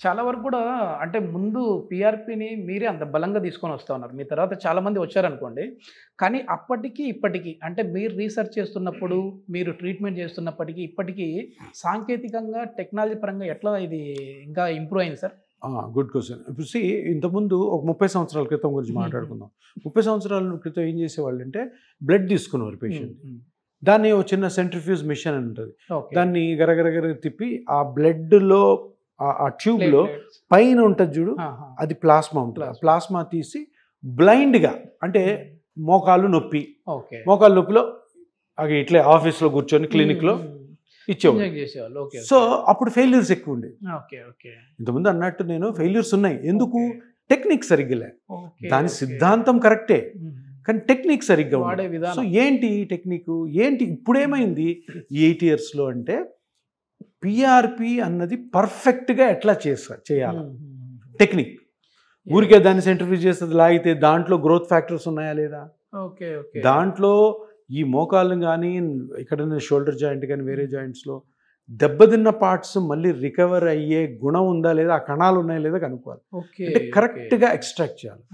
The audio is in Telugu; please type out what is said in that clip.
చాలా వరకు కూడా అంటే ముందు పీఆర్పీని మీరే అంత బలంగా తీసుకొని వస్తా ఉన్నారు. మీ తర్వాత చాలామంది వచ్చారనుకోండి. కానీ అప్పటికి, ఇప్పటికి అంటే మీరు రీసెర్చ్ చేస్తున్నప్పుడు, మీరు ట్రీట్మెంట్ చేస్తున్నప్పటికి, ఇప్పటికి సాంకేతికంగా టెక్నాలజీ పరంగా ఎట్లా ఇది ఇంకా ఇంప్రూవ్ అయింది సార్? Good question. ఇప్పుడు ఇంతకుముందు ఒక 30 సంవత్సరాల క్రితం గురించి మాట్లాడుకుందాం. 30 సంవత్సరాల క్రితం ఏం చేసేవాళ్ళు అంటే బ్లడ్ తీసుకునేవారు పేషెంట్. దాన్ని ఒక చిన్న సెంట్రిఫ్యూజ్ మిషన్ అని ఉంటుంది. దాన్ని గరగరగర తిప్పి ఆ బ్లడ్లో ఆ ట్యూబ్లో పైన ఉంటుంది చూడు, అది ప్లాస్మా ఉంటుంది. ప్లాస్మా తీసి బ్లైండ్గా అంటే మోకాలు నొప్పిలో అది ఇట్లే ఆఫీస్లో కూర్చొని క్లినిక్లో ఇచ్చేవాళ్ళు. సో అప్పుడు ఫెయిల్యూర్స్ ఎక్కువ ఉండేది. ఇంతకుముందు అన్నట్టు నేను ఫెయిల్యూర్స్ ఉన్నాయి. ఎందుకు? టెక్నిక్ సరిగ్గా లే. దాని సిద్ధాంతం కరెక్టే కానీ టెక్నిక్ సరిగ్గా ఉండే. సో ఏంటి టెక్నిక్ ఏంటి ఇప్పుడేమైంది ఈ 8 yearsలో అంటే పిఆర్పి అన్నది పర్ఫెక్ట్గా ఎట్లా చేయాలి టెక్నిక్. ఊరికే దాన్ని సెంట్రిఫ్యూజ్ చేస్తుంది లాగితే దాంట్లో గ్రోత్ ఫ్యాక్టర్స్ ఉన్నాయా లేదా, దాంట్లో ఈ మోకాళ్ళు కానీ ఇక్కడ షోల్డర్ జాయింట్ కానీ వేరే జాయింట్స్లో దెబ్బతిన్న పార్ట్స్ మళ్ళీ రికవర్ అయ్యే గుణం ఉందా లేదా, ఆ కణాలు ఉన్నాయా లేదా కనుక్కోవాలి. అంటే కరెక్ట్గా ఎక్స్ట్రాక్ట్ చేయాలి.